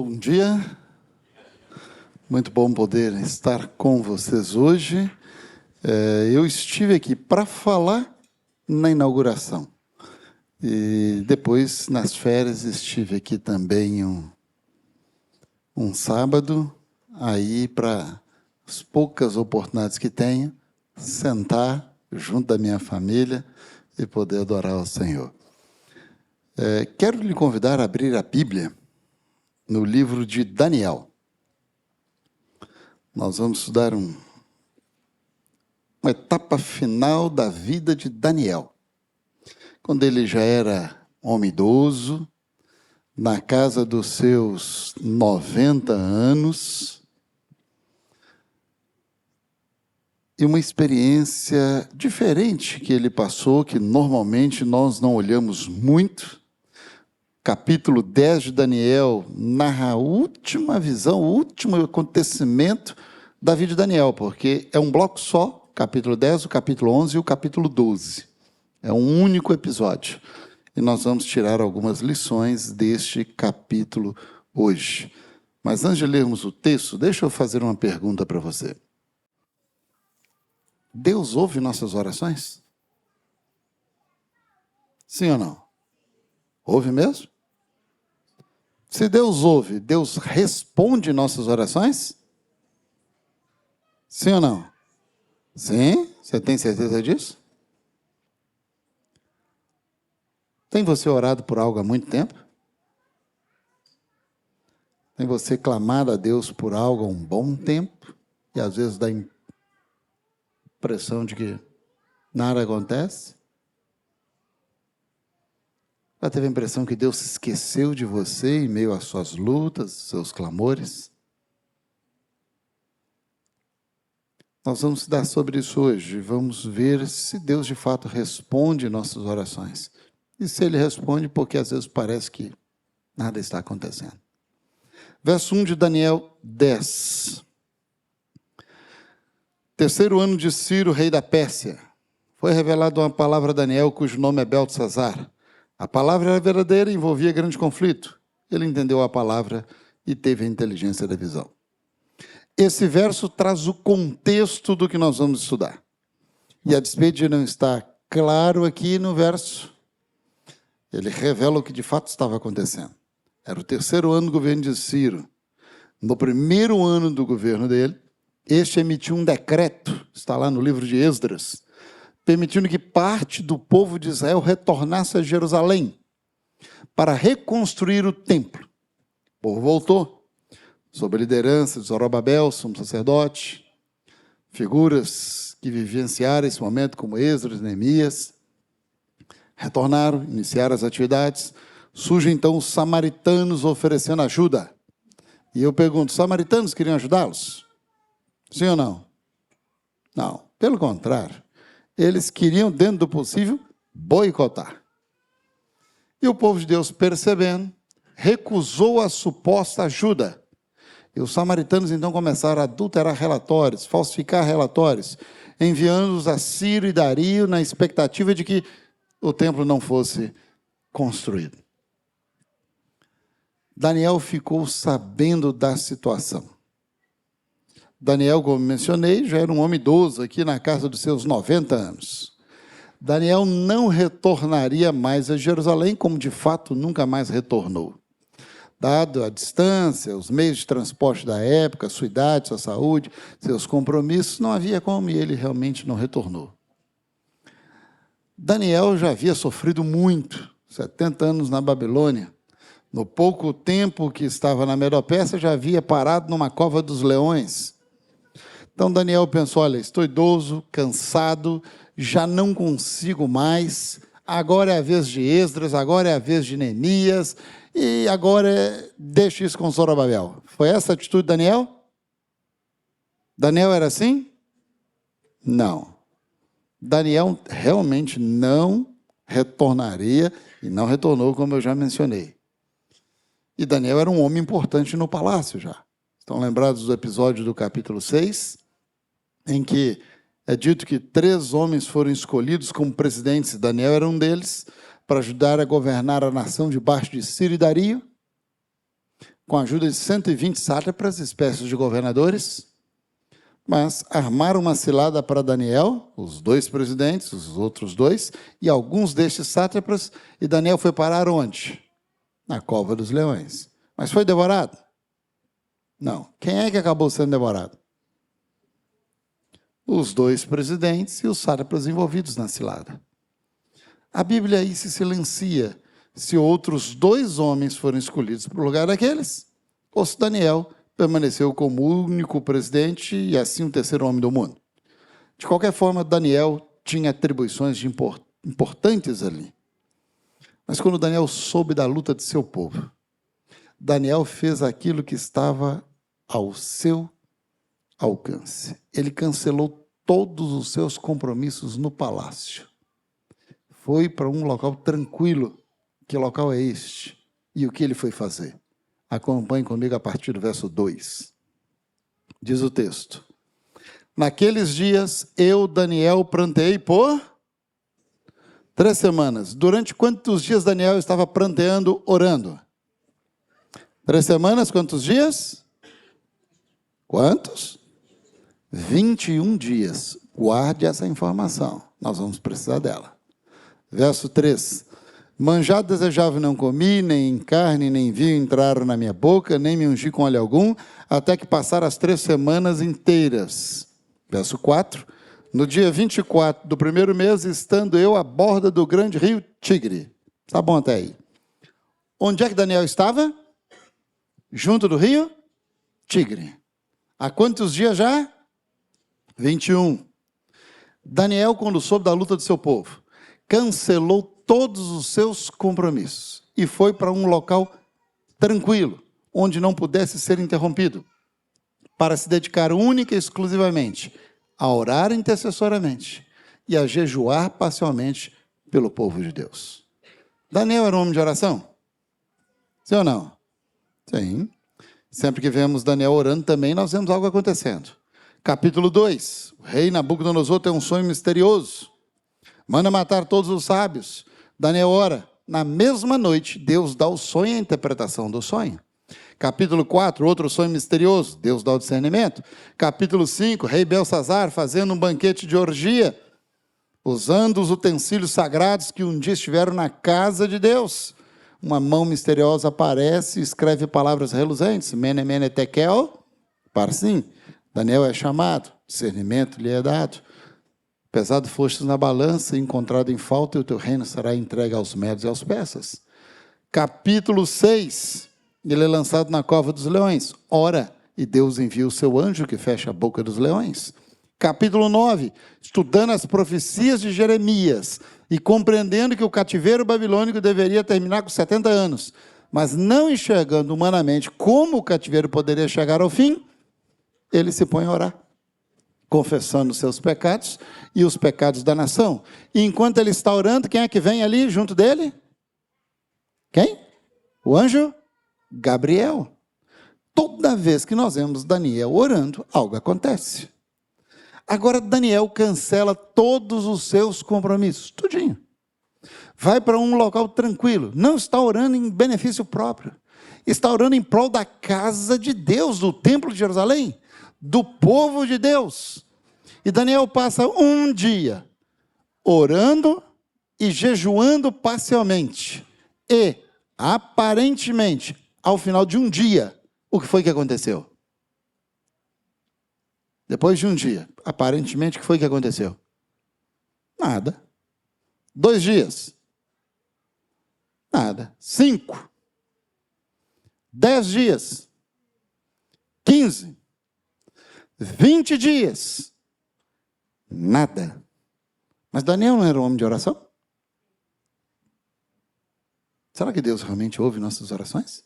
Bom dia, muito bom poder estar com vocês hoje. Eu estive aqui para falar na inauguração e depois, nas férias, estive aqui também um sábado, aí para as poucas oportunidades que tenho, sentar junto da minha família e poder adorar ao Senhor. Quero lhe convidar a abrir a Bíblia no livro de Daniel. Nós vamos estudar uma etapa final da vida de Daniel. Quando ele já era homem idoso, na casa dos seus 90 anos, e uma experiência diferente que ele passou, que normalmente nós não olhamos muito. Capítulo 10 de Daniel narra a última visão, o último acontecimento da vida de Daniel, porque é um bloco só, capítulo 10, o capítulo 11 e o capítulo 12. É um único episódio. E nós vamos tirar algumas lições deste capítulo hoje. Mas antes de lermos o texto, deixa eu fazer uma pergunta para você. Deus ouve nossas orações? Sim ou não? Ouve mesmo? Se Deus ouve, Deus responde nossas orações? Sim ou não? Sim? Você tem certeza disso? Tem você orado por algo há muito tempo? Tem você clamado a Deus por algo há um bom tempo? E às vezes dá impressão de que nada acontece? Já teve a impressão que Deus se esqueceu de você em meio às suas lutas, seus clamores? Nós vamos estudar sobre isso hoje. Vamos ver se Deus de fato responde nossas orações. E se Ele responde, porque às vezes parece que nada está acontecendo. Verso 1 de Daniel 10. Terceiro ano de Ciro, rei da Pérsia. Foi revelada uma palavra a Daniel, cujo nome é Beltesazar. A palavra era verdadeira e envolvia grande conflito. Ele entendeu a palavra e teve a inteligência da visão. Esse verso traz o contexto do que nós vamos estudar. E a despeito de não estar claro aqui no verso, ele revela o que de fato estava acontecendo. Era o terceiro ano do governo de Ciro. No primeiro ano do governo dele, este emitiu um decreto, está lá no livro de Esdras, permitindo que parte do povo de Israel retornasse a Jerusalém para reconstruir o templo. O povo voltou, sob a liderança de Zorobabel, sumo sacerdote, figuras que vivenciaram esse momento, como Esdras, Neemias, retornaram, iniciaram as atividades. Surgem então os samaritanos oferecendo ajuda. E eu pergunto, os samaritanos queriam ajudá-los? Sim ou não? Não, pelo contrário. Eles queriam, dentro do possível, boicotar. E o povo de Deus, percebendo, recusou a suposta ajuda. E os samaritanos, então, começaram a adulterar relatórios, falsificar relatórios, enviando-os a Ciro e Dario na expectativa de que o templo não fosse construído. Daniel ficou sabendo da situação. Daniel, como mencionei, já era um homem idoso aqui na casa dos seus 90 anos. Daniel não retornaria mais a Jerusalém, como de fato nunca mais retornou. Dado a distância, os meios de transporte da época, sua idade, sua saúde, seus compromissos, não havia como, e ele realmente não retornou. Daniel já havia sofrido muito, 70 anos na Babilônia. No pouco tempo que estava na Medopérsia, já havia parado numa cova dos leões. Então Daniel pensou, olha, estou idoso, cansado, já não consigo mais, agora é a vez de Esdras, agora é a vez de Neemias, e agora deixa isso com Zorobabel. Foi essa a atitude de Daniel? Daniel era assim? Não. Daniel realmente não retornaria, e não retornou, como eu já mencionei. E Daniel era um homem importante no palácio já. Estão lembrados do episódio do capítulo 6? Em que é dito que 3 homens foram escolhidos como presidentes, Daniel era um deles, para ajudar a governar a nação debaixo de Ciro e Dario. com a ajuda de 120 sátrapas, espécies de governadores, mas armaram uma cilada para Daniel, os 2 presidentes, os outros 2, e alguns destes sátrapas, e Daniel foi parar onde? Na cova dos leões. Mas foi devorado? Não. Quem é que acabou sendo devorado? Os 2 presidentes e os sátrapas envolvidos na cilada. A Bíblia aí se silencia se outros 2 homens foram escolhidos para o lugar daqueles, ou se Daniel permaneceu como o único presidente e assim o 3º homem do mundo. De qualquer forma, Daniel tinha atribuições importantes ali. Mas quando Daniel soube da luta de seu povo, Daniel fez aquilo que estava ao seu alcance. Ele cancelou todos os seus compromissos no palácio. Foi para um local tranquilo. Que local é este? E o que ele foi fazer? Acompanhe comigo a partir do verso 2. Diz o texto: naqueles dias, eu, Daniel, pranteei por 3 semanas. Durante quantos dias Daniel estava pranteando, orando? 3 semanas, quantos dias? Quantos? 21 dias. Guarde essa informação, nós vamos precisar dela. Verso 3. Manjado desejável não comi, nem carne, nem vinho entraram na minha boca, nem me ungi com óleo algum, até que passaram as 3 semanas inteiras. Verso 4. No dia 24 do 1º mês, estando eu à borda do grande rio Tigre. Está bom até aí. Onde é que Daniel estava? Junto do rio Tigre. Há quantos dias já? 21. Daniel, quando soube da luta do seu povo, cancelou todos os seus compromissos e foi para um local tranquilo, onde não pudesse ser interrompido, para se dedicar única e exclusivamente a orar intercessoramente e a jejuar parcialmente pelo povo de Deus. Daniel era um homem de oração? Sim ou não? Sim. Sempre que vemos Daniel orando também, nós vemos algo acontecendo. Capítulo 2. O rei Nabucodonosor tem um sonho misterioso. Manda matar todos os sábios. Daniel ora. Na mesma noite, Deus dá o sonho e a interpretação do sonho. Capítulo 4, outro sonho misterioso. Deus dá o discernimento. Capítulo 5, rei Belsazar fazendo um banquete de orgia, usando os utensílios sagrados que um dia estiveram na casa de Deus. Uma mão misteriosa aparece e escreve palavras reluzentes. Mene, mene, tekel. Parsim. Daniel é chamado. Discernimento lhe é dado. Pesado fostes na balança, encontrado em falta, e o teu reino será entregue aos medos e aos persas. Capítulo 6, ele é lançado na cova dos leões. Ora, e Deus envia o seu anjo que fecha a boca dos leões. Capítulo 9, estudando as profecias de Jeremias e compreendendo que o cativeiro babilônico deveria terminar com 70 anos, mas não enxergando humanamente como o cativeiro poderia chegar ao fim, ele se põe a orar, confessando os seus pecados e os pecados da nação. E enquanto ele está orando, quem é que vem ali junto dele? Quem? O anjo Gabriel. Toda vez que nós vemos Daniel orando, algo acontece. Agora Daniel cancela todos os seus compromissos, tudinho. Vai para um local tranquilo, não está orando em benefício próprio. Está orando em prol da casa de Deus, do templo de Jerusalém, do povo de Deus. E Daniel passa um dia orando e jejuando parcialmente. E, aparentemente, ao final de um dia, o que foi que aconteceu? Depois de um dia, aparentemente, o que foi que aconteceu? Nada. 2 dias? Nada. 5? 10 dias? 15? 20 dias? Nada. Mas Daniel não era um homem de oração? Será que Deus realmente ouve nossas orações?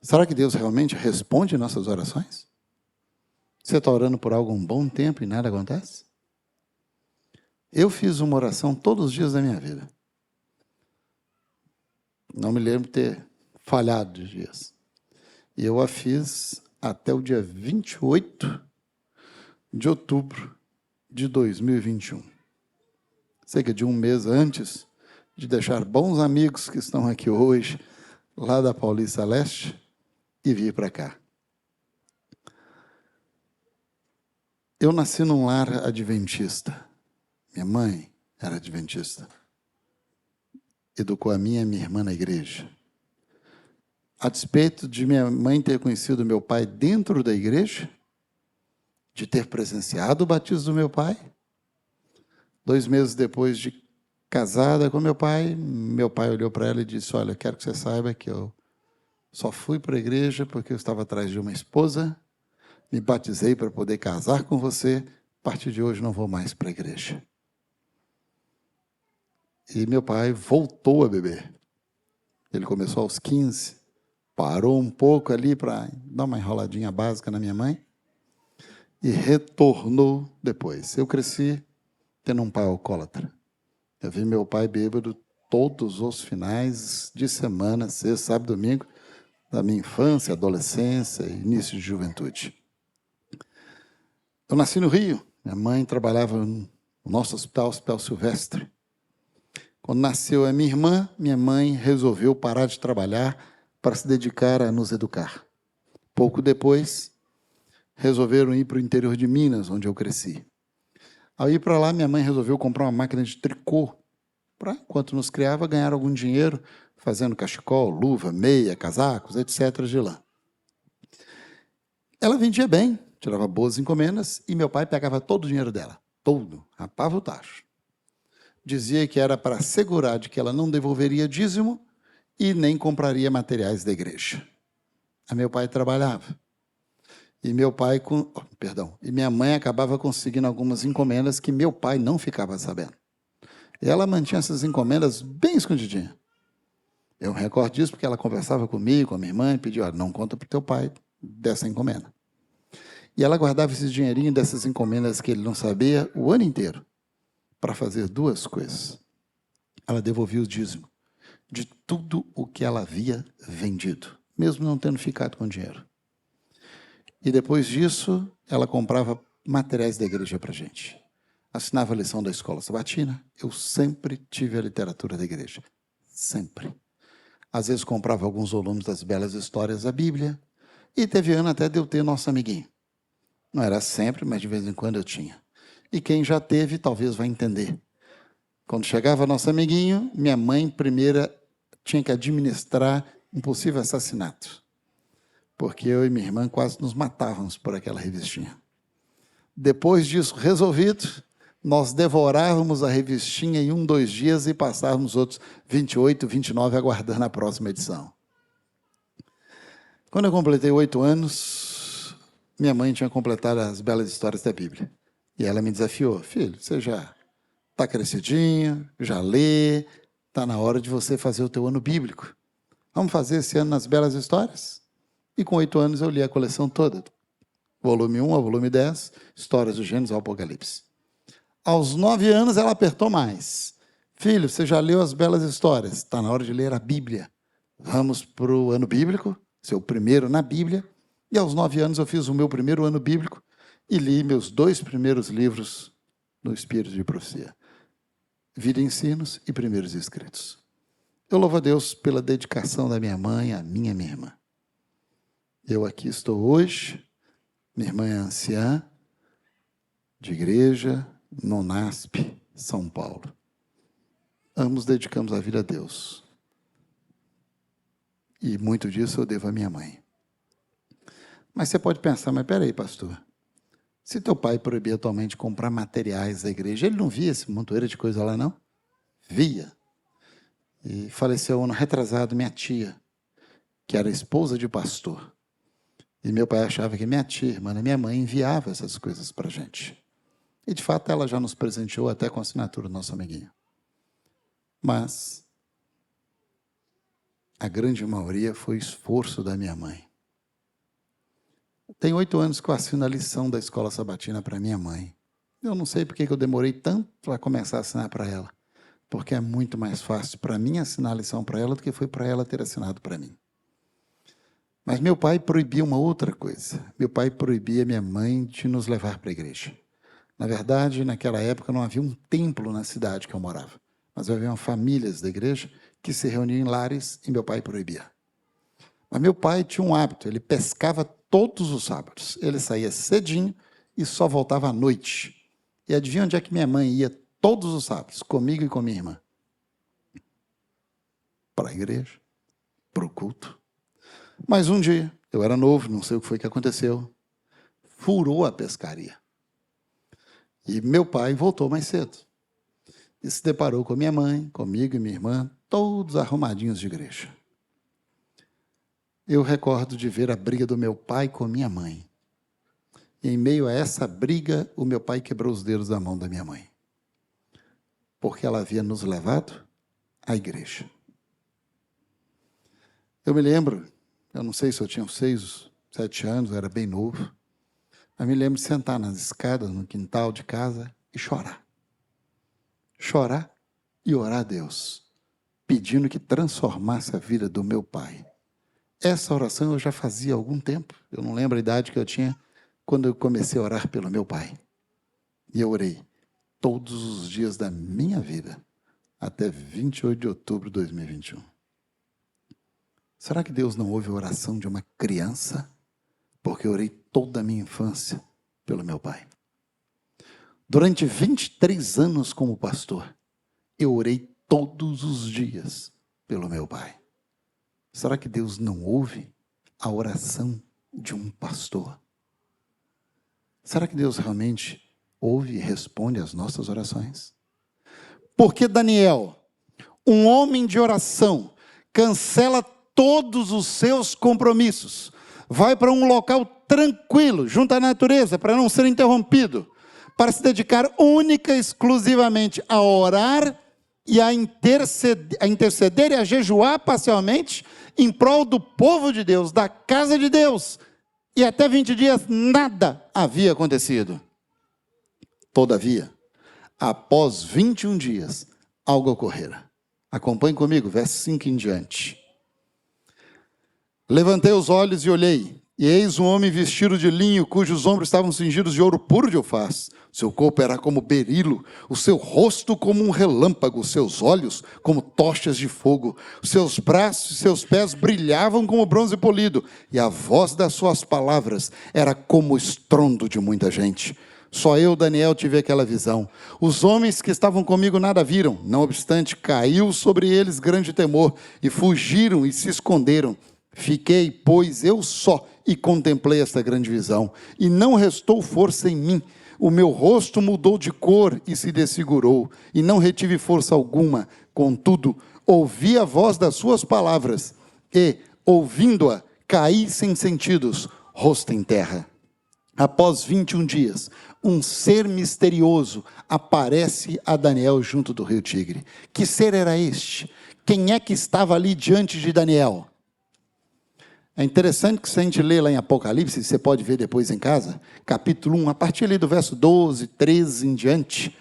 Será que Deus realmente responde nossas orações? Você está orando por algo um bom tempo e nada acontece? Eu fiz uma oração todos os dias da minha vida. Não me lembro de ter falhado de dias. E eu a fiz até o dia 28 de outubro de 2021. Cerca de um mês antes de deixar bons amigos que estão aqui hoje lá da Paulista Leste, e vir para cá. Eu nasci num lar adventista. Minha mãe era adventista. Educou a minha e minha irmã na igreja. A despeito de minha mãe ter conhecido meu pai dentro da igreja, de ter presenciado o batismo do meu pai, 2 meses depois de casada com meu pai olhou para ela e disse: olha, eu quero que você saiba que eu só fui para a igreja porque eu estava atrás de uma esposa, me batizei para poder casar com você, a partir de hoje não vou mais para a igreja. E meu pai voltou a beber. Ele começou aos 15, parou um pouco ali para dar uma enroladinha básica na minha mãe e retornou depois. Eu cresci tendo um pai alcoólatra. Eu vi meu pai bêbado todos os finais de semana, sexta, sábado, domingo, da minha infância, adolescência e início de juventude. Eu nasci no Rio. Minha mãe trabalhava no nosso hospital, Hospital Silvestre. Quando nasceu a minha irmã, minha mãe resolveu parar de trabalhar para se dedicar a nos educar. Pouco depois, resolveram ir para o interior de Minas, onde eu cresci. Ao ir para lá, minha mãe resolveu comprar uma máquina de tricô para, enquanto nos criava, ganhar algum dinheiro fazendo cachecol, luva, meia, casacos, etc. de lã. Ela vendia bem, tirava boas encomendas, e meu pai pegava todo o dinheiro dela, todo, rapava o tacho. Dizia que era para assegurar de que ela não devolveria dízimo e nem compraria materiais da igreja. A meu pai trabalhava. E minha mãe acabava conseguindo algumas encomendas que meu pai não ficava sabendo. E ela mantinha essas encomendas bem escondidinhas. Eu me recordo disso porque ela conversava comigo, com a minha irmã, e pedia: olha, não conta para o teu pai dessa encomenda. E ela guardava esse dinheirinho dessas encomendas que ele não sabia o ano inteiro, para fazer 2 coisas. Ela devolvia o dízimo de tudo o que ela havia vendido, mesmo não tendo ficado com dinheiro. E depois disso, ela comprava materiais da igreja para a gente. Assinava a lição da escola sabatina. Eu sempre tive a literatura da igreja. Sempre. Às vezes comprava alguns volumes das belas histórias da Bíblia. E teve ano até de eu ter nosso amiguinho. Não era sempre, mas de vez em quando eu tinha. E quem já teve, talvez vai entender. Quando chegava nosso amiguinho, minha mãe primeira tinha que administrar um possível assassinato. Porque eu e minha irmã quase nos matávamos por aquela revistinha. Depois disso resolvido, nós devorávamos a revistinha em 1, 2 dias e passávamos outros 28, 29 aguardando a próxima edição. Quando eu completei 8 anos, minha mãe tinha completado as belas histórias da Bíblia. E ela me desafiou: filho, você já está crescidinho, já lê, está na hora de você fazer o teu ano bíblico. Vamos fazer esse ano nas belas histórias? E com 8 anos eu li a coleção toda, volume 1 ao volume 10, histórias do Gênesis ao Apocalipse. Aos 9 anos ela apertou mais. Filho, você já leu as belas histórias? Está na hora de ler a Bíblia. Vamos para o ano bíblico, seu primeiro na Bíblia. E aos 9 anos eu fiz o meu primeiro ano bíblico e li meus 2 primeiros livros no Espírito de Profecia. Vida e Ensinos e Primeiros Escritos. Eu louvo a Deus pela dedicação da minha mãe, a minha irmã. Eu aqui estou hoje, minha irmã é anciã, de igreja, no NASP, São Paulo. Ambos dedicamos a vida a Deus. E muito disso eu devo à minha mãe. Mas você pode pensar: mas peraí, pastor, se teu pai proibia atualmente comprar materiais da igreja, ele não via esse montoeiro de coisa lá, não? Via. E faleceu ano retrasado minha tia, que era esposa de pastor. E meu pai achava que minha tia, irmã da minha mãe, enviava essas coisas para a gente. E, de fato, ela já nos presenteou até com a assinatura do nosso amiguinho. Mas a grande maioria foi esforço da minha mãe. Tem 8 anos que eu assino a lição da escola sabatina para minha mãe. Eu não sei por que eu demorei tanto para começar a assinar para ela. Porque é muito mais fácil para mim assinar a lição para ela do que foi para ela ter assinado para mim. Mas meu pai proibia uma outra coisa. Meu pai proibia minha mãe de nos levar para a igreja. Na verdade, naquela época não havia um templo na cidade que eu morava, mas haviam famílias da igreja que se reuniam em lares e meu pai proibia. Mas meu pai tinha um hábito, ele pescava todos os sábados. Ele saía cedinho e só voltava à noite. E adivinha onde é que minha mãe ia todos os sábados, comigo e com minha irmã? Para a igreja, para o culto. Mas um dia, eu era novo, não sei o que foi que aconteceu, furou a pescaria. E meu pai voltou mais cedo. E se deparou com minha mãe, comigo e minha irmã, todos arrumadinhos de igreja. Eu recordo de ver a briga do meu pai com minha mãe. E em meio a essa briga, o meu pai quebrou os dedos da mão da minha mãe. Porque ela havia nos levado à igreja. Eu me lembro, eu não sei se eu tinha 6, 7 anos, eu era bem novo, mas me lembro de sentar nas escadas, no quintal de casa e chorar. Chorar e orar a Deus, pedindo que transformasse a vida do meu pai. Essa oração eu já fazia há algum tempo, eu não lembro a idade que eu tinha quando eu comecei a orar pelo meu pai. E eu orei todos os dias da minha vida, até 28 de outubro de 2021. Será que Deus não ouve a oração de uma criança? Porque eu orei toda a minha infância pelo meu pai. Durante 23 anos como pastor, eu orei todos os dias pelo meu pai. Será que Deus não ouve a oração de um pastor? Será que Deus realmente ouve e responde às nossas orações? Porque Daniel, um homem de oração, cancela todos os seus compromissos, vai para um local tranquilo, junto à natureza, para não ser interrompido, para se dedicar única e exclusivamente a orar e a interceder e a jejuar parcialmente em prol do povo de Deus, da casa de Deus. E até 20 dias nada havia acontecido. Todavia, após 21 dias, algo ocorrera. Acompanhe comigo, verso 5 em diante. Levantei os olhos e olhei, e eis um homem vestido de linho, cujos ombros estavam cingidos de ouro puro de Ofaz. Seu corpo era como berilo, o seu rosto como um relâmpago, os seus olhos como tochas de fogo, os seus braços e seus pés brilhavam como bronze polido, e a voz das suas palavras era como o estrondo de muita gente. Só eu, Daniel, tive aquela visão. Os homens que estavam comigo nada viram, não obstante, caiu sobre eles grande temor, e fugiram e se esconderam. Fiquei, pois, eu só, e contemplei esta grande visão, e não restou força em mim. O meu rosto mudou de cor e se desfigurou, e não retive força alguma. Contudo, ouvi a voz das suas palavras, e, ouvindo-a, caí sem sentidos, rosto em terra. Após 21 dias, um ser misterioso aparece a Daniel junto do rio Tigre. Que ser era este? Quem é que estava ali diante de Daniel? É interessante que se a gente lê lá em Apocalipse, você pode ver depois em casa, capítulo 1, a partir ali do verso 12, 13 em diante,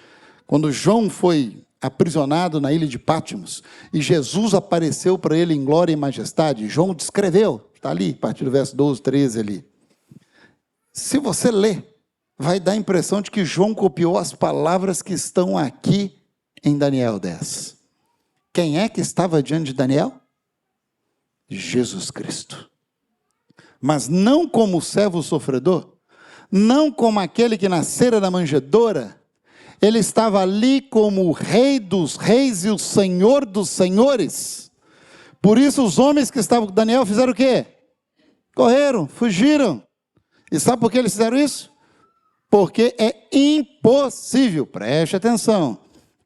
quando João foi aprisionado na ilha de Patmos, e Jesus apareceu para ele em glória e majestade, João descreveu, está ali, a partir do verso 12, 13 ali. Se você ler, vai dar a impressão de que João copiou as palavras que estão aqui em Daniel 10. Quem é que estava diante de Daniel? Jesus Cristo. Mas não como servo sofredor, não como aquele que nascera da manjedoura, ele estava ali como o Rei dos reis e o Senhor dos senhores. Por isso os homens que estavam com Daniel fizeram o quê? Correram, fugiram. E sabe por que eles fizeram isso? Porque é impossível, preste atenção,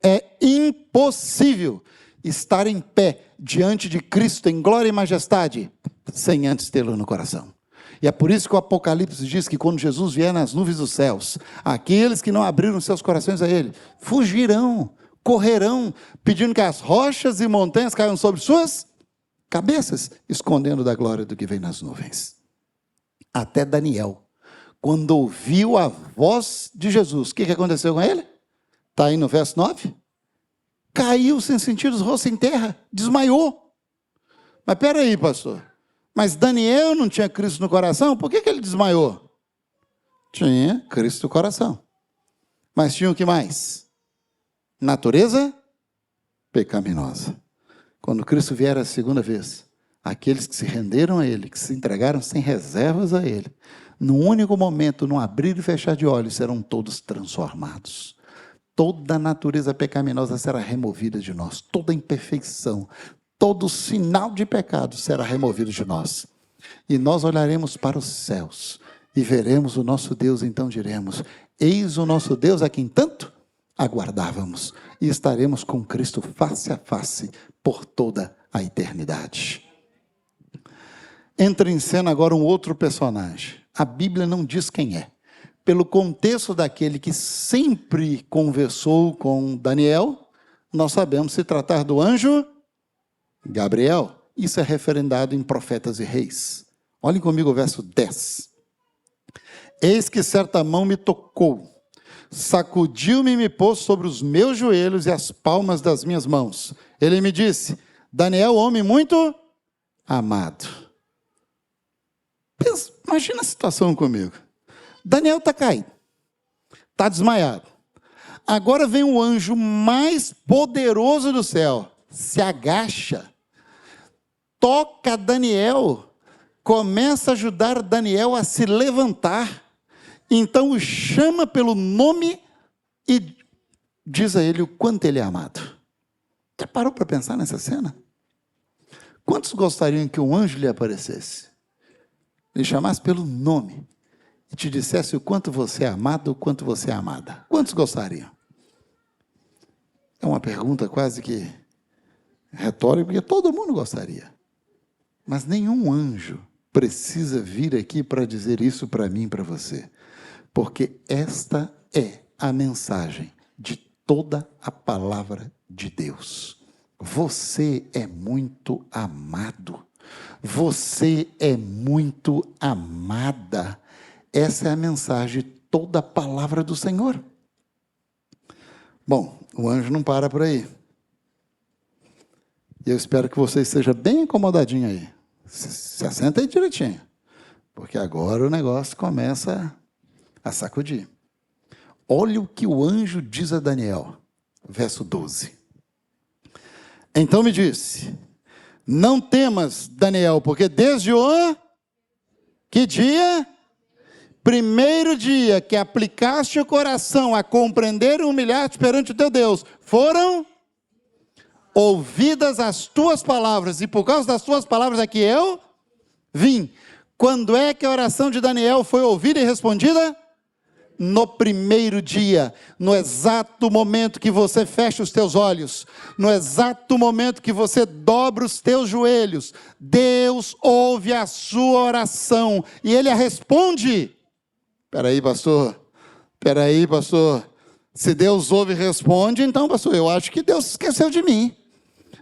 é impossível estar em pé diante de Cristo em glória e majestade, sem antes tê-lo no coração. E é por isso que o Apocalipse diz que quando Jesus vier nas nuvens dos céus, aqueles que não abriram seus corações a Ele, fugirão, correrão, pedindo que as rochas e montanhas caiam sobre suas cabeças, escondendo da glória do que vem nas nuvens. Até Daniel, quando ouviu a voz de Jesus, o que aconteceu com ele? Está aí no verso 9. Caiu sem sentidos, rosto em terra, desmaiou. Mas espera aí, pastor, mas Daniel não tinha Cristo no coração? Por que ele desmaiou? Tinha Cristo no coração. Mas tinha o que mais? Natureza pecaminosa. Quando Cristo vier a segunda vez, Aqueles que se renderam a Ele, que se entregaram sem reservas a Ele, num único momento, num abrir e fechar de olhos, serão todos transformados. Toda a natureza pecaminosa será removida de nós, toda imperfeição, todo sinal de pecado será removido de nós. E nós olharemos para os céus e veremos o nosso Deus, então diremos: eis o nosso Deus a quem tanto aguardávamos, e estaremos com Cristo face a face por toda a eternidade. Entra em cena agora um outro personagem. A Bíblia não diz quem é. Pelo contexto daquele que sempre conversou com Daniel, nós sabemos se tratar do anjo Gabriel. Isso é referendado em Profetas e Reis. Olhem comigo o verso 10. Eis que certa mão me tocou, sacudiu-me e me pôs sobre os meus joelhos e as palmas das minhas mãos. Ele me disse: Daniel, homem muito amado. Imagina a situação comigo. Daniel está caído, está desmaiado. Agora vem o anjo mais poderoso do céu, se agacha, toca Daniel, começa a ajudar Daniel a se levantar. Então o chama pelo nome e diz a ele o quanto ele é amado. Já parou para pensar nessa cena? Quantos gostariam que um anjo lhe aparecesse, lhe chamasse pelo nome e te dissesse o quanto você é amado, o quanto você é amada? Quantos gostariam? É uma pergunta quase que retórica, porque todo mundo gostaria. Mas nenhum anjo precisa vir aqui para dizer isso para mim e para você. Porque esta é a mensagem de toda a palavra de Deus. Você é muito amado. Você é muito amada. Essa é a mensagem de toda a palavra do Senhor. Bom, o anjo não para por aí. E eu espero que você esteja bem acomodadinho aí. Se assenta aí direitinho. Porque agora o negócio começa a sacudir. Olha o que o anjo diz a Daniel. Verso 12. Então me disse: não temas, Daniel, porque desde o... que dia? Primeiro dia que aplicaste o coração a compreender e humilhar-te perante o teu Deus, foram ouvidas as tuas palavras, e por causa das tuas palavras é que eu vim. Quando é que a oração de Daniel foi ouvida e respondida? No primeiro dia, no exato momento que você fecha os teus olhos, no exato momento que você dobra os teus joelhos, Deus ouve a sua oração e Ele a responde. Espera aí, pastor, se Deus ouve e responde, então, pastor, eu acho que Deus esqueceu de mim.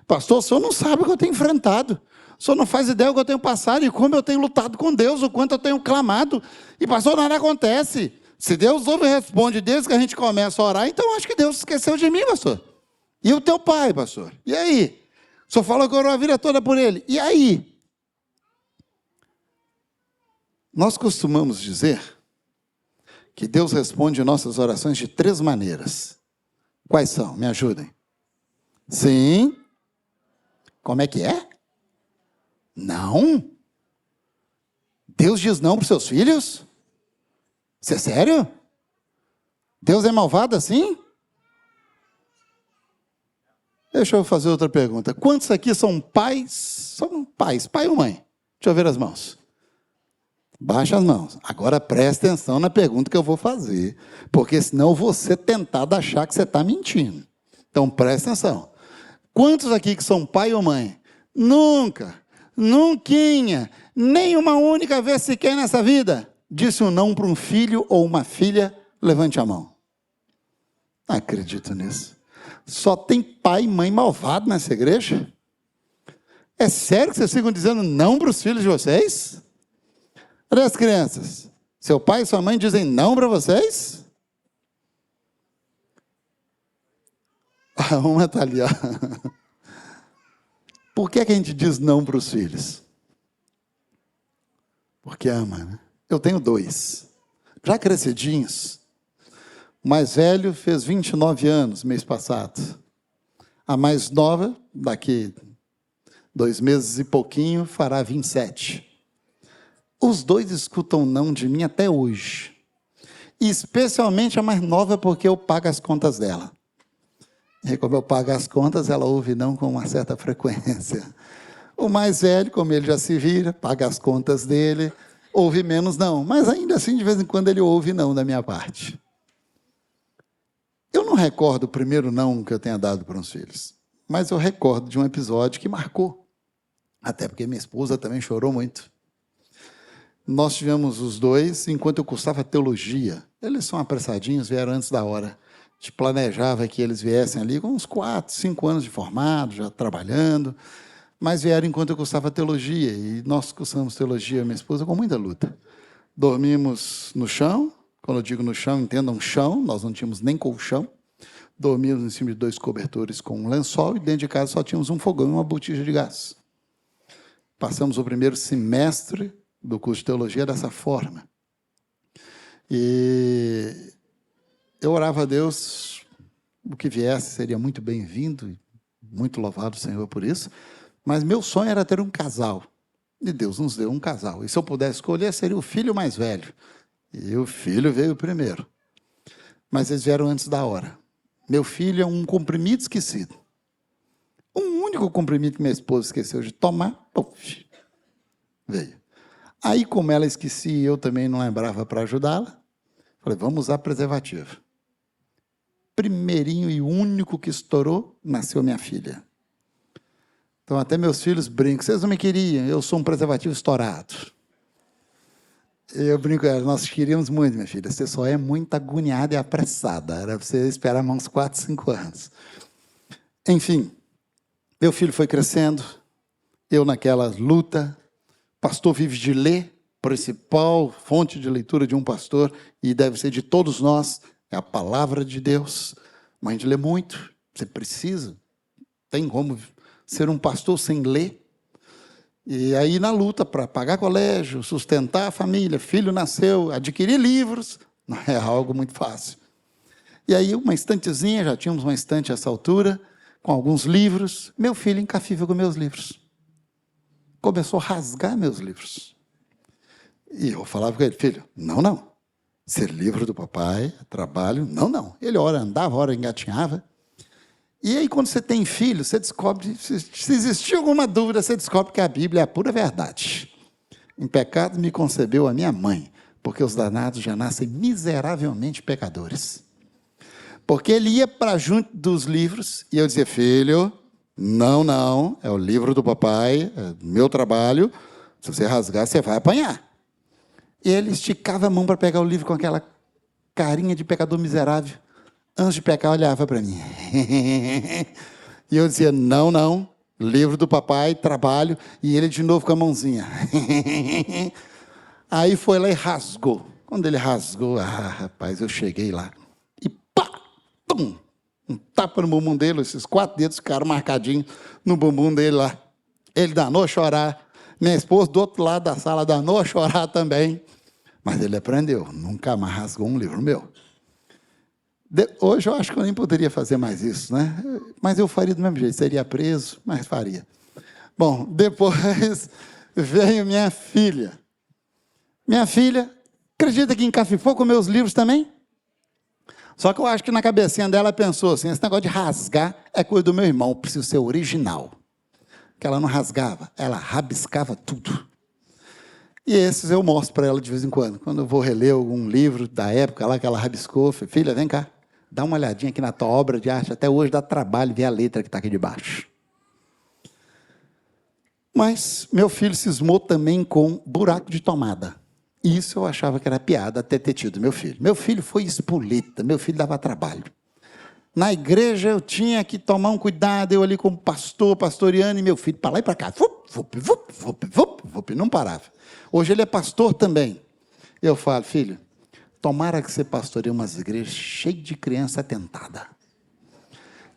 Pastor, o senhor não sabe o que eu tenho enfrentado, o senhor não faz ideia do que eu tenho passado e como eu tenho lutado com Deus, o quanto eu tenho clamado, e pastor, nada acontece. Se Deus ouve e responde desde que a gente começa a orar, então acho que Deus esqueceu de mim, pastor. E o teu pai, pastor? E aí? O senhor falou que orou a vida toda por ele. E aí? Nós costumamos dizer que Deus responde nossas orações de 3 maneiras. Quais são? Me ajudem. Sim. Como é que é? Não. Deus diz não para os seus filhos? Isso é sério? Deus é malvado assim? Deixa eu fazer outra pergunta. Quantos aqui são pais? São pais, pai ou mãe? Deixa eu ver as mãos. Baixa as mãos. Agora preste atenção na pergunta que eu vou fazer, porque senão eu vou ser tentado a achar que você está mentindo. Então preste atenção. Quantos aqui que são pai ou mãe? Nunca, nunquinha, nem uma única vez sequer nessa vida disse um não para um filho ou uma filha? Levante a mão. Não acredito nisso. Só tem pai e mãe malvado nessa igreja? É sério que vocês ficam dizendo não para os filhos de vocês? Olha as crianças. Seu pai e sua mãe dizem não para vocês? Uma está ali, ó. Por que a gente diz não para os filhos? Porque ama, né? Eu tenho 2, já crescidinhos. O mais velho fez 29 anos, mês passado. A mais nova, daqui 2 meses e pouquinho, fará 27. Os dois escutam não de mim até hoje. E especialmente a mais nova, porque eu pago as contas dela. E como eu pago as contas, ela ouve não com uma certa frequência. O mais velho, como ele já se vira, paga as contas dele, ouve menos não. Mas ainda assim, de vez em quando, ele ouve não da minha parte. Eu não recordo o primeiro não que eu tenha dado para os filhos, mas eu recordo de um episódio que marcou. Até porque minha esposa também chorou muito. Nós tivemos os dois enquanto eu cursava teologia. Eles são apressadinhos, vieram antes da hora. A gente planejava que eles viessem ali com uns 4, 5 anos de formado, já trabalhando, mas vieram enquanto eu cursava teologia, e nós cursamos teologia, minha esposa, com muita luta. Dormimos no chão, quando eu digo no chão, entendam chão, nós não tínhamos nem colchão, dormíamos em cima de 2 cobertores com um lençol, e dentro de casa só tínhamos um fogão e uma botija de gás. Passamos o primeiro semestre do curso de teologia dessa forma. E eu orava a Deus, o que viesse seria muito bem-vindo, muito louvado o Senhor por isso, mas meu sonho era ter um casal, e Deus nos deu um casal. E se eu pudesse escolher, seria o filho mais velho, e o filho veio primeiro. Mas eles vieram antes da hora. Meu filho é um comprimido esquecido. Um único comprimido que minha esposa esqueceu de tomar, puf, veio. Aí, como ela esquecia e eu também não lembrava para ajudá-la, falei, vamos usar preservativo. Primeirinho e único que estourou, nasceu minha filha. Então, até meus filhos brincam, vocês não me queriam, eu sou um preservativo estourado. Eu brinco, nós queríamos muito, minha filha, você só é muito agoniada e apressada, era para você esperar uns 4, 5 anos. Enfim, meu filho foi crescendo, eu naquela luta. Pastor vive de ler, principal fonte de leitura de um pastor, e deve ser de todos nós, é a palavra de Deus. Mas a gente lê muito, você precisa. Tem como ser um pastor sem ler? E aí, na luta para pagar colégio, sustentar a família, filho nasceu, adquirir livros, não é algo muito fácil. E aí, uma estantezinha, já tínhamos uma estante a essa altura, com alguns livros, meu filho encafifou com meus livros. Começou a rasgar meus livros. E eu falava com ele, filho, não. Ser livro do papai, trabalho, não. Ele ora andava, ora engatinhava. E aí, quando você tem filho, você descobre, se existir alguma dúvida, você descobre que a Bíblia é a pura verdade. Em pecado me concebeu a minha mãe, porque os danados já nascem miseravelmente pecadores. Porque ele ia para junto dos livros, e eu dizia, filho, não, é o livro do papai, é meu trabalho, se você rasgar, você vai apanhar. E ele esticava a mão para pegar o livro com aquela carinha de pecador miserável. Antes de pecar, olhava para mim. E eu dizia, não, livro do papai, trabalho, e ele de novo com a mãozinha. Aí foi lá e rasgou. Quando ele rasgou, rapaz, eu cheguei lá. E pá, tum, um tapa no bumbum dele, esses 4 dedos ficaram marcadinhos no bumbum dele lá. Ele danou a chorar. Minha esposa, do outro lado da sala, danou a chorar também. Mas ele aprendeu, nunca mais rasgou um livro meu. Hoje eu acho que eu nem poderia fazer mais isso, né? Mas eu faria do mesmo jeito, seria preso, mas faria. Bom, depois veio minha filha. Minha filha, acredita que encafifou com meus livros também? Só que eu acho que na cabecinha dela pensou assim, esse negócio de rasgar é coisa do meu irmão, preciso ser original. Que ela não rasgava, ela rabiscava tudo. E esses eu mostro para ela de vez em quando. Quando eu vou reler algum livro da época lá que ela rabiscou, filha, vem cá, dá uma olhadinha aqui na tua obra de arte, até hoje dá trabalho ver a letra que está aqui debaixo. Mas meu filho cismou também com buraco de tomada. Isso eu achava que era piada até ter tido meu filho. Meu filho foi espoleta, meu filho dava trabalho. Na igreja eu tinha que tomar um cuidado, eu ali como pastor, pastoreando, e meu filho para lá e para cá, não parava. Hoje ele é pastor também. Eu falo, filho, tomara que você pastoreie umas igrejas cheias de criança atentada.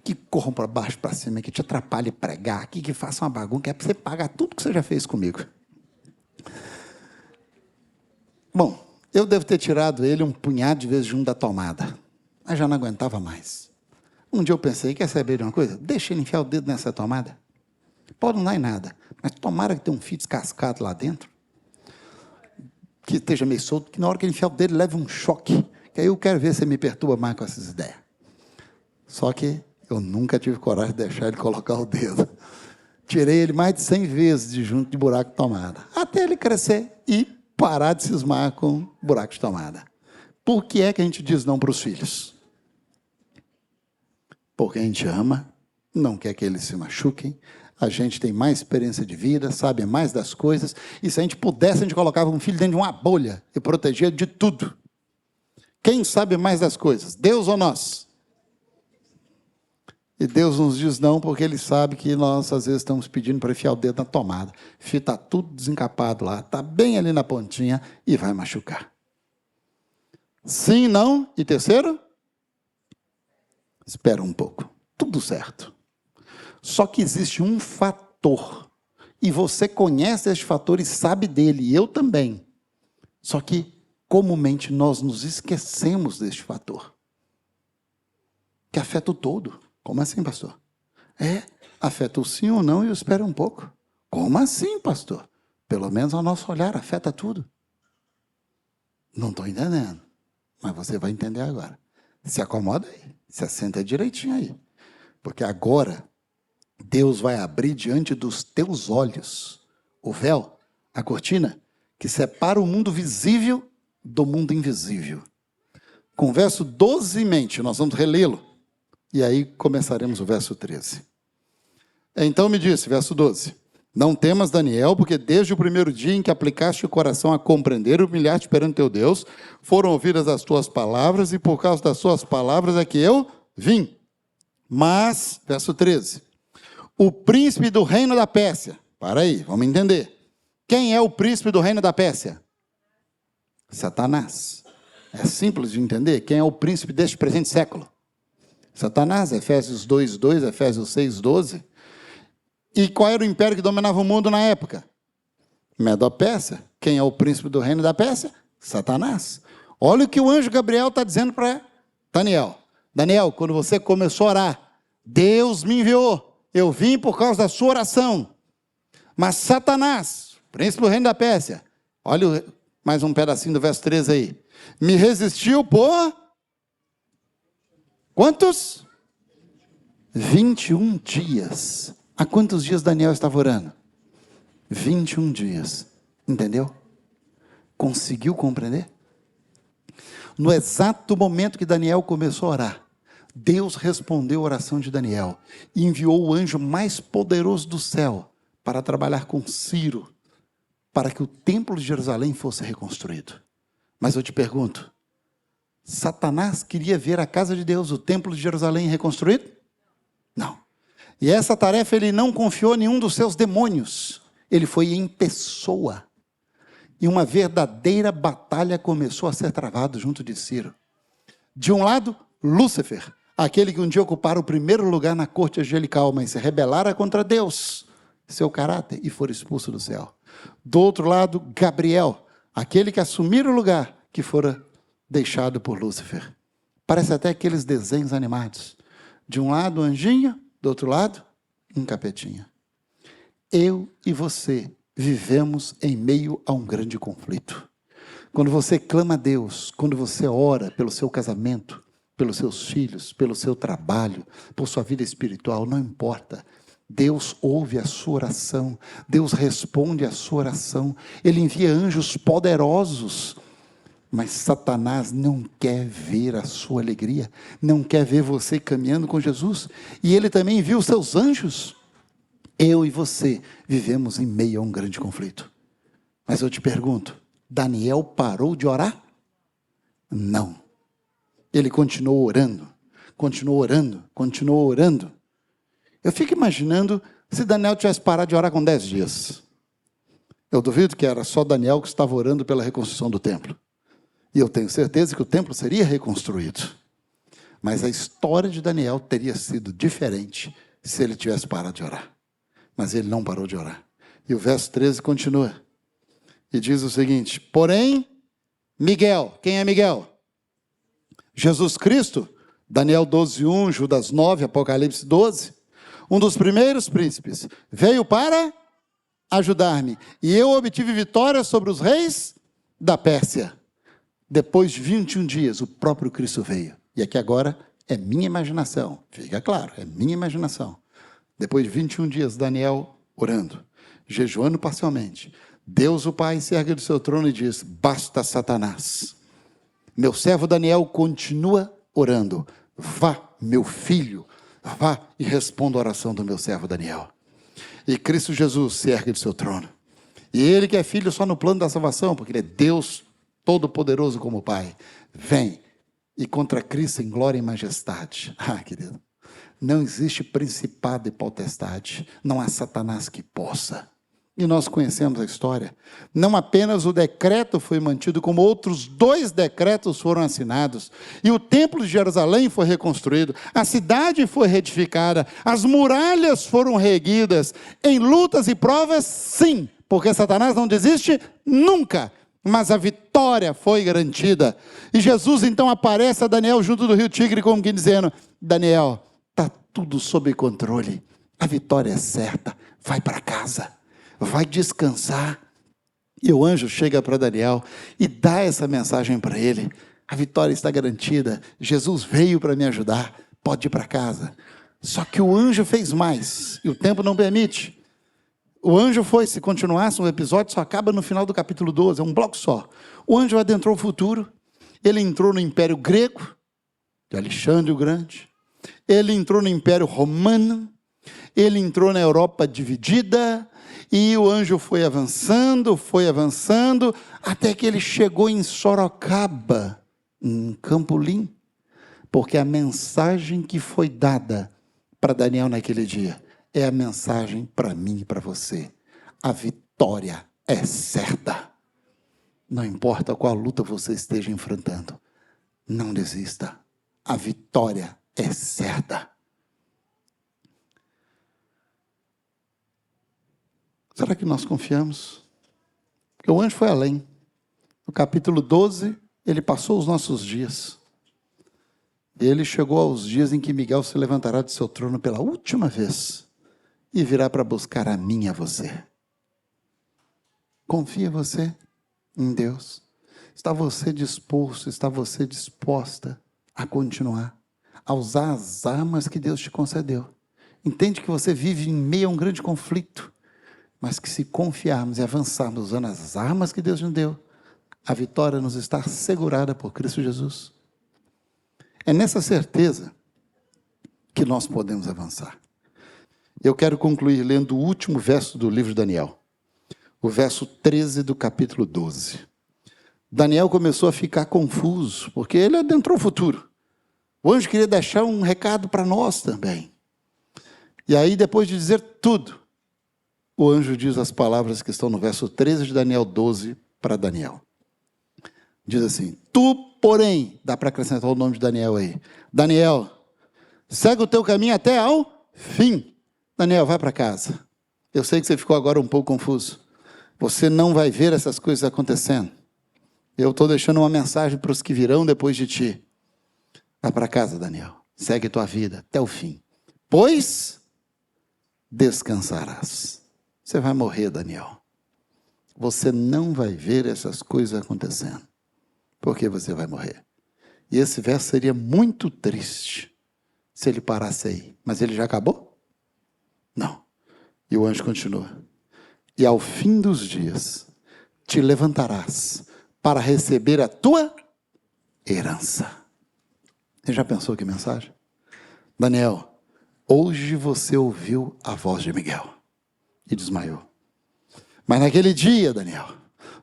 Que corram para baixo, para cima, que te atrapalhe pregar, que façam uma bagunça, que é para você pagar tudo que você já fez comigo. Bom, eu devo ter tirado ele um punhado de vezes junto da tomada, mas já não aguentava mais. Um dia eu pensei, quer saber de uma coisa? Deixa ele enfiar o dedo nessa tomada. Pode não dar em nada, mas tomara que tenha um fio descascado lá dentro, que esteja meio solto, que na hora que ele enfiar o dedo, leve um choque, que aí eu quero ver se ele me perturba mais com essas ideias. Só que eu nunca tive coragem de deixar ele colocar o dedo. Tirei ele mais de 100 vezes de junto de buraco de tomada, até ele crescer e parar de cismar com buraco de tomada. Por que é que a gente diz não para os filhos? Porque a gente ama, não quer que eles se machuquem, a gente tem mais experiência de vida, sabe mais das coisas, e se a gente pudesse, a gente colocava um filho dentro de uma bolha e protegia de tudo. Quem sabe mais das coisas, Deus ou nós? E Deus nos diz não, porque Ele sabe que nós, às vezes, estamos pedindo para enfiar o dedo na tomada. Está tudo desencapado lá, está bem ali na pontinha e vai machucar. Sim, não. E terceiro? Espera um pouco. Tudo certo. Só que existe um fator. E você conhece este fator e sabe dele, e eu também. Só que, comumente, nós nos esquecemos deste fator. Que afeta o todo. Como assim, pastor? Afeta o sim ou não e o espera um pouco. Como assim, pastor? Pelo menos ao nosso olhar, afeta tudo. Não estou entendendo, mas você vai entender agora. Se acomoda aí, se assenta direitinho aí. Porque agora, Deus vai abrir diante dos teus olhos o véu, a cortina, que separa o mundo visível do mundo invisível. Com o verso 12 em mente, nós vamos relê-lo. E aí começaremos o verso 13. Então me disse, verso 12, não temas, Daniel, porque desde o primeiro dia em que aplicaste o coração a compreender e humilhar-te perante teu Deus, foram ouvidas as tuas palavras, e por causa das tuas palavras é que eu vim. Mas, verso 13, o príncipe do reino da Pérsia, para aí, vamos entender. Quem é o príncipe do reino da Pérsia? Satanás. É simples de entender. Quem é o príncipe deste presente século? Satanás, Efésios 2:2, Efésios 6:12. E qual era o império que dominava o mundo na época? Medo-Pérsia. Quem é o príncipe do reino da Pérsia? Satanás. Olha o que o anjo Gabriel está dizendo para Daniel. Daniel, quando você começou a orar, Deus me enviou. Eu vim por causa da sua oração. Mas Satanás, príncipe do reino da Pérsia, olha mais um pedacinho do verso 13 aí. Me resistiu por... Quantos? 21 dias. Há quantos dias Daniel estava orando? 21 dias. Entendeu? Conseguiu compreender? No exato momento que Daniel começou a orar, Deus respondeu a oração de Daniel e enviou o anjo mais poderoso do céu para trabalhar com Ciro, para que o templo de Jerusalém fosse reconstruído. Mas eu te pergunto, Satanás queria ver a casa de Deus, o templo de Jerusalém reconstruído? Não. E essa tarefa ele não confiou a nenhum dos seus demônios. Ele foi em pessoa. E uma verdadeira batalha começou a ser travada junto de Ciro. De um lado, Lúcifer, aquele que um dia ocupara o primeiro lugar na corte angelical, mas se rebelara contra Deus, seu caráter, e for expulso do céu. Do outro lado, Gabriel, aquele que assumira o lugar que fora deixado por Lúcifer. Parece até aqueles desenhos animados. De um lado, um anjinho, do outro lado, um capetinha. Eu e você vivemos em meio a um grande conflito. Quando você clama a Deus, quando você ora pelo seu casamento, pelos seus filhos, pelo seu trabalho, por sua vida espiritual, não importa. Deus ouve a sua oração, Deus responde a sua oração, Ele envia anjos poderosos. Mas Satanás não quer ver a sua alegria, não quer ver você caminhando com Jesus. E ele também envia os seus anjos. Eu e você vivemos em meio a um grande conflito. Mas eu te pergunto, Daniel parou de orar? Não. Ele continuou orando, continuou orando, continuou orando. Eu fico imaginando se Daniel tivesse parado de orar com 10 dias. Eu duvido que era só Daniel que estava orando pela reconstrução do templo. E eu tenho certeza que o templo seria reconstruído. Mas a história de Daniel teria sido diferente se ele tivesse parado de orar. Mas ele não parou de orar. E o verso 13 continua. E diz o seguinte, porém, Miguel, quem é Miguel? Jesus Cristo, Daniel 12:1, Judas 9, Apocalipse 12. um dos primeiros príncipes, veio para ajudar-me. E eu obtive vitória sobre os reis da Pérsia. Depois de 21 dias, o próprio Cristo veio. E aqui agora é minha imaginação. Fica claro, é minha imaginação. Depois de 21 dias, Daniel orando, jejuando parcialmente. Deus, o Pai, se ergue do seu trono e diz: basta, Satanás. Meu servo Daniel continua orando. Vá, meu filho, vá e responda a oração do meu servo Daniel. E Cristo Jesus se ergue do seu trono. E ele que é filho só no plano da salvação, porque ele é Deus todo-poderoso como Pai, vem e contra Cristo em glória e majestade. Ah, querido, não existe principado e potestade, não há Satanás que possa. E nós conhecemos a história. Não apenas o decreto foi mantido, como outros 2 decretos foram assinados. E o templo de Jerusalém foi reconstruído, a cidade foi reedificada, as muralhas foram reerguidas. Em lutas e provas, sim, porque Satanás não desiste nunca. Mas a vitória foi garantida. E Jesus então aparece a Daniel junto do rio Tigre, como que dizendo: Daniel, está tudo sob controle. A vitória é certa, vai para casa. Vai descansar. E o anjo chega para Daniel e dá essa mensagem para ele: a vitória está garantida, Jesus veio para me ajudar, pode ir para casa. Só que o anjo fez mais, e o tempo não permite. O anjo foi, se continuasse o episódio, só acaba no final do capítulo 12, é um bloco só. O anjo adentrou o futuro, ele entrou no Império Grego, de Alexandre o Grande, ele entrou no Império Romano, ele entrou na Europa dividida, e o anjo foi avançando, até que ele chegou em Sorocaba, em Campolim, porque a mensagem que foi dada para Daniel naquele dia é a mensagem para mim e para você. A vitória é certa. Não importa qual luta você esteja enfrentando, não desista. A vitória é certa. Será que nós confiamos? Porque o anjo foi além. No capítulo 12, ele passou os nossos dias. Ele chegou aos dias em que Miguel se levantará de seu trono pela última vez e virá para buscar a mim e a você. Confia você em Deus? Está você disposto, está você disposta a continuar, a usar as armas que Deus te concedeu? Entende que você vive em meio a um grande conflito, mas que se confiarmos e avançarmos usando as armas que Deus nos deu, a vitória nos está assegurada por Cristo Jesus. É nessa certeza que nós podemos avançar. Eu quero concluir lendo o último verso do livro de Daniel, o verso 13 do capítulo 12. Daniel começou a ficar confuso, porque ele adentrou o futuro. O anjo queria deixar um recado para nós também. E aí, depois de dizer tudo, o anjo diz as palavras que estão no verso 13 de Daniel 12 para Daniel. Diz assim: tu, porém, dá para acrescentar o nome de Daniel aí. Daniel, segue o teu caminho até ao fim. Daniel, vai para casa. Eu sei que você ficou agora um pouco confuso. Você não vai ver essas coisas acontecendo. Eu estou deixando uma mensagem para os que virão depois de ti. Vai para casa, Daniel. Segue tua vida até o fim. Pois descansarás. Você vai morrer, Daniel. Você não vai ver essas coisas acontecendo. Porque você vai morrer. E esse verso seria muito triste se ele parasse aí. Mas ele já acabou? Não. E o anjo continua. E ao fim dos dias te levantarás para receber a tua herança. Você já pensou que mensagem? Daniel, hoje você ouviu a voz de Miguel e desmaiou. Mas naquele dia, Daniel,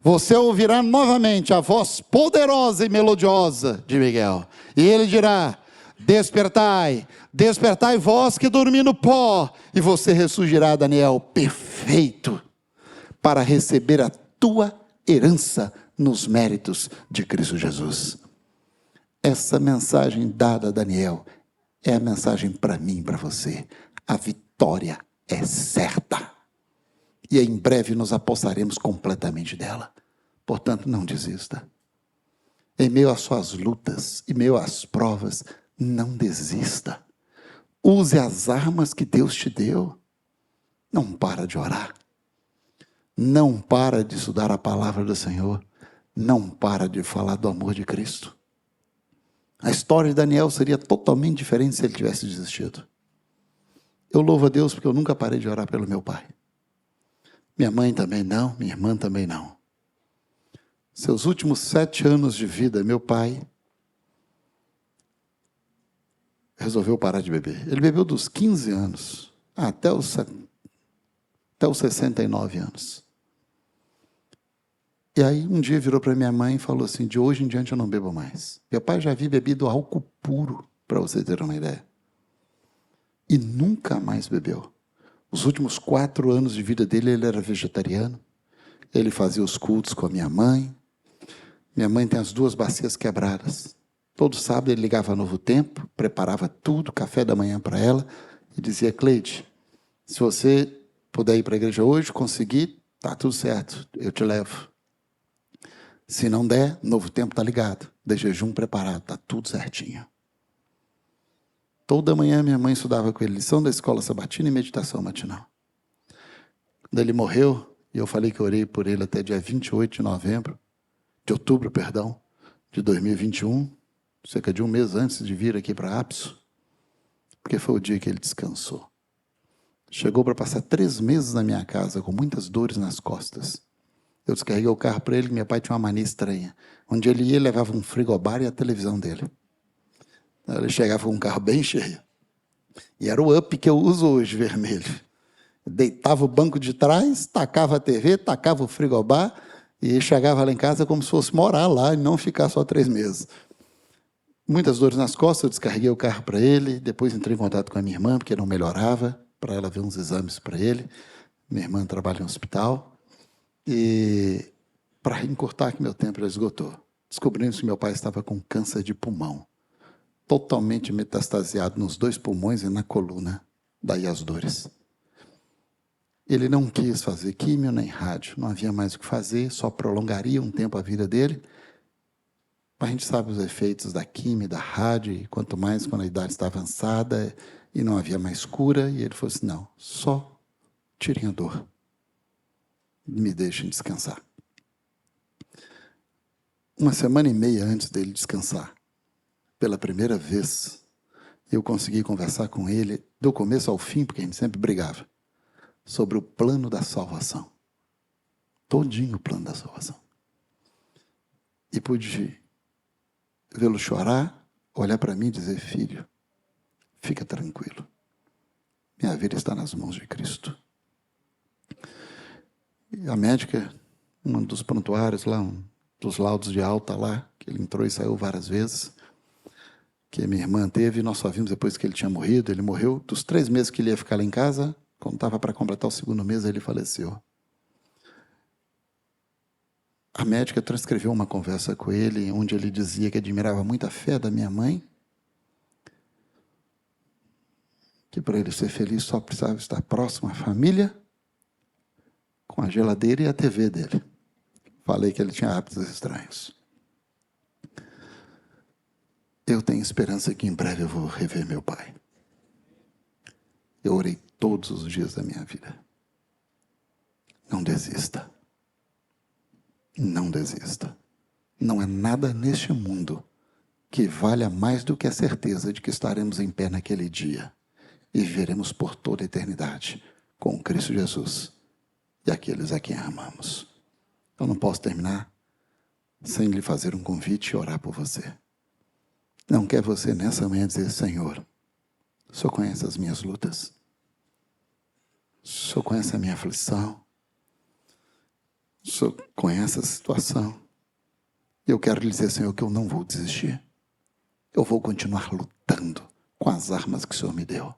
você ouvirá novamente a voz poderosa e melodiosa de Miguel. E ele dirá: despertai, despertai vós que dormi no pó. E você ressurgirá, Daniel, perfeito, para receber a tua herança nos méritos de Cristo Jesus. Essa mensagem dada a Daniel é a mensagem para mim e para você. A vitória é certa. E em breve nos apossaremos completamente dela. Portanto, não desista. Em meio às suas lutas, em meio às provas, não desista. Use as armas que Deus te deu. Não para de orar. Não para de estudar a palavra do Senhor. Não para de falar do amor de Cristo. A história de Daniel seria totalmente diferente se ele tivesse desistido. Eu louvo a Deus porque eu nunca parei de orar pelo meu pai. Minha mãe também não, minha irmã também não. Seus últimos 7 anos de vida, meu pai resolveu parar de beber. Ele bebeu dos 15 anos até os 69 anos. E aí um dia virou para minha mãe e falou assim, de hoje em diante eu não bebo mais. Meu pai já havia bebido álcool puro, para você ter uma ideia. E nunca mais bebeu. Os últimos 4 anos de vida dele, ele era vegetariano. Ele fazia os cultos com a minha mãe. Minha mãe tem as 2 bacias quebradas. Todo sábado ele ligava a Novo Tempo, preparava tudo, café da manhã para ela, e dizia, Cleide, se você puder ir para a igreja hoje, conseguir, tá tudo certo, eu te levo. Se não der, Novo Tempo está ligado, de jejum preparado, está tudo certinho. Toda manhã minha mãe estudava com ele lição da escola sabatina e meditação matinal. Quando ele morreu, e eu falei que eu orei por ele até dia 28 de outubro, de 2021, cerca de um mês antes de vir aqui para Apso, porque foi o dia que ele descansou. Chegou para passar 3 meses na minha casa, com muitas dores nas costas. Eu descarreguei o carro para ele, que meu pai tinha uma mania estranha. Onde ele ia, levava um frigobar e a televisão dele. Ele chegava com um carro bem cheio. E era o Up que eu uso hoje, vermelho. Deitava o banco de trás, tacava a TV, tacava o frigobar e chegava lá em casa como se fosse morar lá e não ficar só 3 meses. Muitas dores nas costas, eu descarreguei o carro para ele, depois entrei em contato com a minha irmã, porque não melhorava, para ela ver uns exames para ele. Minha irmã trabalha em um hospital. E para encurtar que meu tempo já esgotou, descobrimos que meu pai estava com câncer de pulmão, totalmente metastasiado nos 2 pulmões e na coluna, daí as dores. Ele não quis fazer químio nem rádio, não havia mais o que fazer, só prolongaria um tempo a vida dele. A gente sabe os efeitos da químio, da rádio, e quanto mais quando a idade está avançada e não havia mais cura, e ele falou assim, não, só tirem a dor. Me deixem descansar. 1 semana e meia antes dele descansar, pela primeira vez, eu consegui conversar com ele, do começo ao fim, porque a gente sempre brigava, sobre o plano da salvação. Todinho o plano da salvação. E pude vê-lo chorar, olhar para mim e dizer, filho, fica tranquilo. Minha vida está nas mãos de Cristo. E a médica, um dos prontuários lá, um dos laudos de alta lá, que ele entrou e saiu várias vezes, que minha irmã teve, e nós só vimos depois que ele tinha morrido. Ele morreu dos 3 meses que ele ia ficar lá em casa, quando estava para completar o 2º mês, ele faleceu. A médica transcreveu uma conversa com ele, onde ele dizia que admirava muito a fé da minha mãe, que para ele ser feliz só precisava estar próximo à família, com a geladeira e a TV dele. Falei que ele tinha hábitos estranhos. Eu tenho esperança que em breve eu vou rever meu pai. Eu orei todos os dias da minha vida. Não desista. Não desista. Não há nada neste mundo que valha mais do que a certeza de que estaremos em pé naquele dia e viveremos por toda a eternidade com Cristo Jesus e aqueles a quem amamos. Eu não posso terminar sem lhe fazer um convite e orar por você. Não quer você nessa manhã dizer, Senhor, o Senhor conhece as minhas lutas? O Senhor conhece a minha aflição? O Senhor conhece a situação? Eu quero lhe dizer, Senhor, que eu não vou desistir. Eu vou continuar lutando com as armas que o Senhor me deu.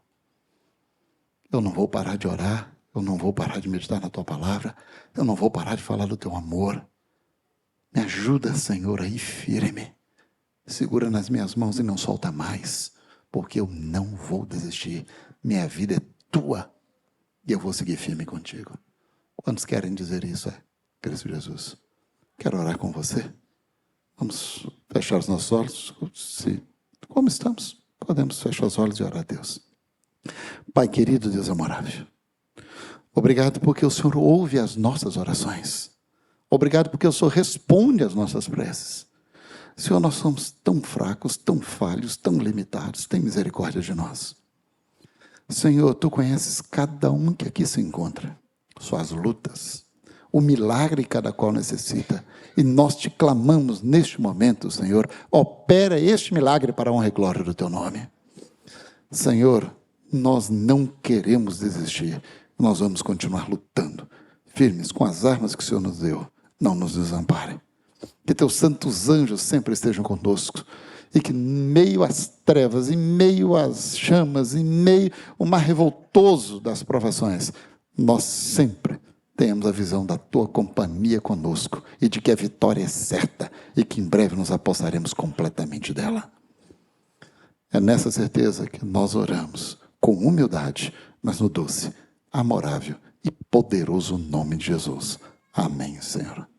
Eu não vou parar de orar. Eu não vou parar de meditar na Tua palavra. Eu não vou parar de falar do Teu amor. Me ajuda, Senhor, aí firme. Segura nas minhas mãos e não solta mais, porque eu não vou desistir. Minha vida é Tua e eu vou seguir firme contigo. Quantos querem dizer isso? Cristo Jesus. Quero orar com você. Vamos fechar os nossos olhos. Como estamos? Podemos fechar os olhos e orar a Deus. Pai querido, Deus amorável, obrigado porque o Senhor ouve as nossas orações. Obrigado porque o Senhor responde às nossas preces. Senhor, nós somos tão fracos, tão falhos, tão limitados. Tem misericórdia de nós. Senhor, Tu conheces cada um que aqui se encontra, suas lutas, o milagre cada qual necessita. E nós te clamamos neste momento, Senhor, opera este milagre para a honra e glória do Teu nome. Senhor, nós não queremos desistir. Nós vamos continuar lutando, firmes com as armas que o Senhor nos deu. Não nos desampare. Que Teus santos anjos sempre estejam conosco. E que em meio às trevas, em meio às chamas, em meio ao mar revoltoso das provações, nós sempre tenhamos a visão da Tua companhia conosco e de que a vitória é certa e que em breve nos apossaremos completamente dela. É nessa certeza que nós oramos, com humildade, mas no doce, amorável e poderoso nome de Jesus. Amém, Senhor.